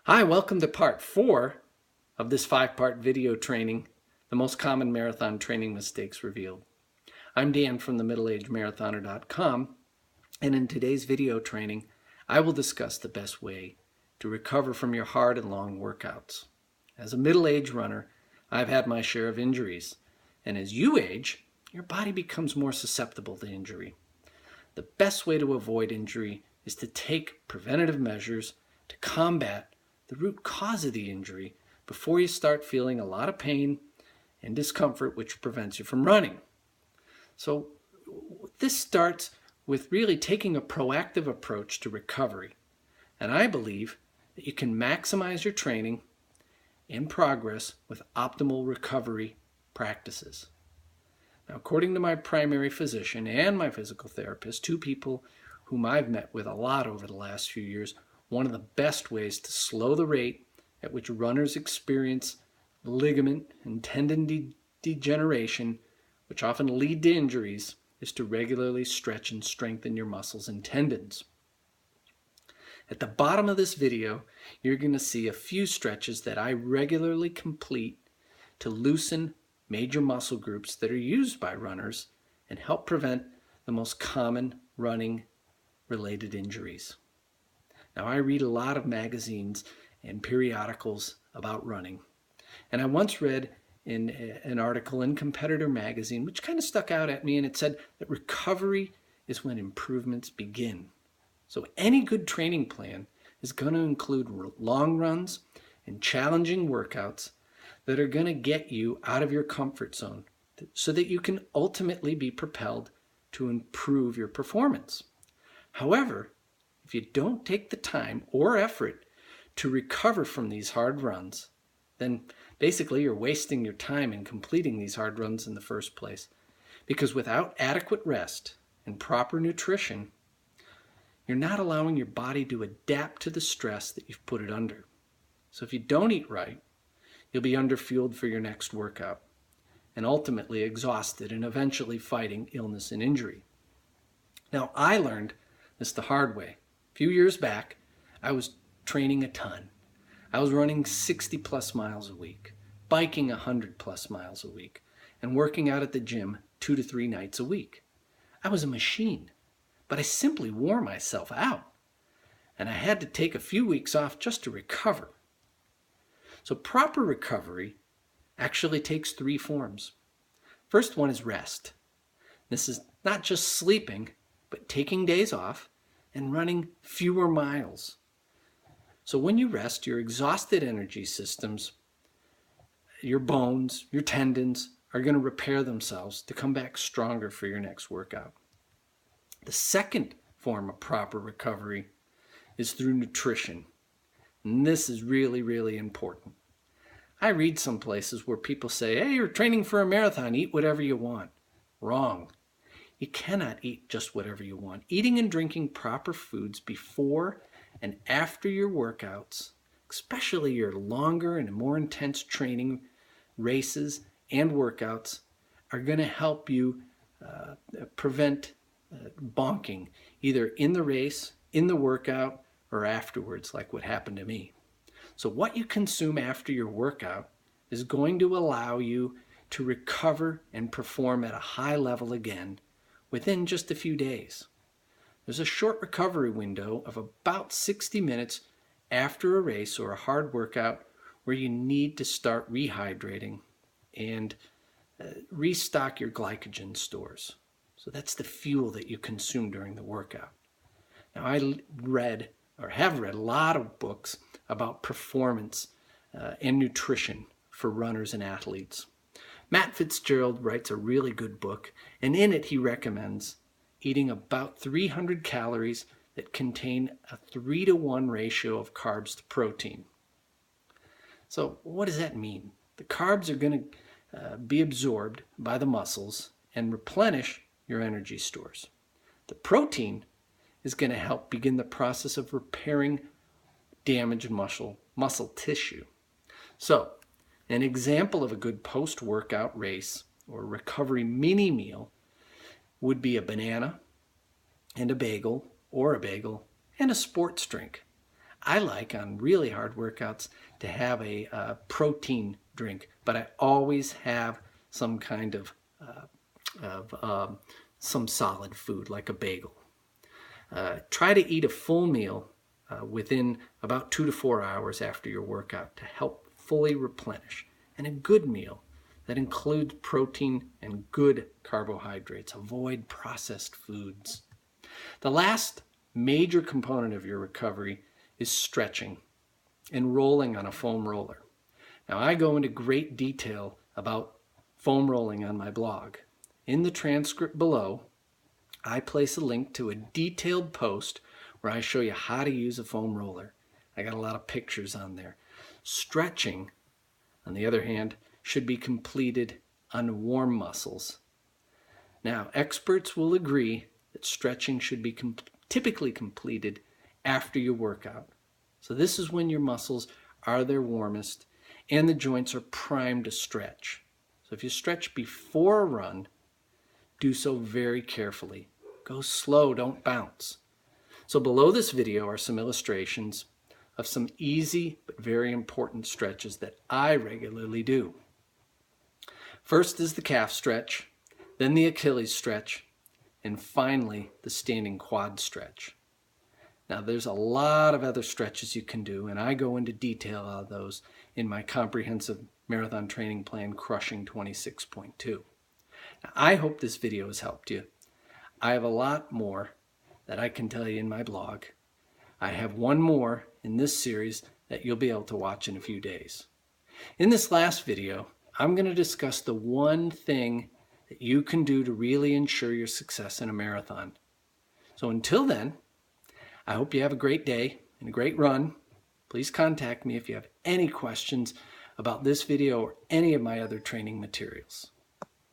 Hi, welcome to part 4 of this 5-part video training, The Most Common Marathon Training Mistakes Revealed. I'm Dan from themiddleagedmarathoner.com, and in today's video training, I will discuss the best way to recover from your hard and long workouts. As a middle-aged runner, I've had my share of injuries, and as you age, your body becomes more susceptible to injury. The best way to avoid injury is to take preventative measures to combat the root cause of the injury before you start feeling a lot of pain and discomfort which prevents you from running. So this starts with really taking a proactive approach to recovery. And I believe that you can maximize your training and progress with optimal recovery practices. Now, according to my primary physician and my physical therapist, two people whom I've met with a lot over the last few years, one of the best ways to slow the rate at which runners experience ligament and tendon degeneration, which often lead to injuries, is to regularly stretch and strengthen your muscles and tendons. At the bottom of this video, you're going to see a few stretches that I regularly complete to loosen major muscle groups that are used by runners and help prevent the most common running-related injuries. Now, I read a lot of magazines and periodicals about running, and I once read in an article in Competitor magazine which kind of stuck out at me, and it said that recovery is when improvements begin. So any good training plan is going to include long runs and challenging workouts that are going to get you out of your comfort zone so that you can ultimately be propelled to improve your performance. However, if you don't take the time or effort to recover from these hard runs, then basically you're wasting your time in completing these hard runs in the first place. Because without adequate rest and proper nutrition, you're not allowing your body to adapt to the stress that you've put it under. So if you don't eat right, you'll be underfueled for your next workout and ultimately exhausted and eventually fighting illness and injury. Now, I learned this the hard way. A few years back, I was training a ton. I was running 60 plus miles a week, biking 100 plus miles a week, and working out at the gym 2 to 3 nights a week. I was a machine, but I simply wore myself out, and I had to take a few weeks off just to recover. So proper recovery actually takes 3 forms. First one is rest. This is not just sleeping, but taking days off and running fewer miles. So when you rest, your exhausted energy systems, your bones, your tendons are going to repair themselves to come back stronger for your next workout. The second form of proper recovery is through nutrition. And this is really, really important. I read some places where people say, hey, you're training for a marathon, eat whatever you want. Wrong. You cannot eat just whatever you want. Eating and drinking proper foods before and after your workouts, especially your longer and more intense training races and workouts, are going to help you prevent bonking, either in the race, in the workout, or afterwards, like what happened to me. So what you consume after your workout is going to allow you to recover and perform at a high level again within just a few days. There's a short recovery window of about 60 minutes after a race or a hard workout where you need to start rehydrating and restock your glycogen stores. So that's the fuel that you consume during the workout. Now, I have read a lot of books about performance and nutrition for runners and athletes. Matt Fitzgerald writes a really good book, and in it he recommends eating about 300 calories that contain a 3-to-1 ratio of carbs to protein. So what does that mean? The carbs are going to be absorbed by the muscles and replenish your energy stores. The protein is going to help begin the process of repairing damaged muscle tissue. So, an example of a good post-workout race or recovery mini meal would be a banana and a bagel, or a bagel and a sports drink. I like on really hard workouts to have a protein drink, but I always have some kind of some solid food like a bagel. Try to eat a full meal within about 2 to 4 hours after your workout to help fully replenish, and a good meal that includes protein and good carbohydrates. Avoid processed foods. The last major component of your recovery is stretching and rolling on a foam roller. Now, I go into great detail about foam rolling on my blog. In the transcript below, I place a link to a detailed post where I show you how to use a foam roller. I got a lot of pictures on there. Stretching, on the other hand, should be completed on warm muscles. Now, experts will agree that stretching should be typically completed after your workout. So this is when your muscles are their warmest and the joints are primed to stretch. So if you stretch before a run, do so very carefully. Go slow, don't bounce. So below this video are some illustrations of some easy but very important stretches that I regularly do. First is the calf stretch, then the Achilles stretch, and finally the standing quad stretch. Now there's a lot of other stretches you can do, and I go into detail on those in my comprehensive marathon training plan, Crushing 26.2. Now, I hope this video has helped you. I have a lot more that I can tell you in my blog. I have one more in this series that you'll be able to watch in a few days. In this last video, I'm going to discuss the one thing that you can do to really ensure your success in a marathon. So until then, I hope you have a great day and a great run. Please contact me if you have any questions about this video or any of my other training materials.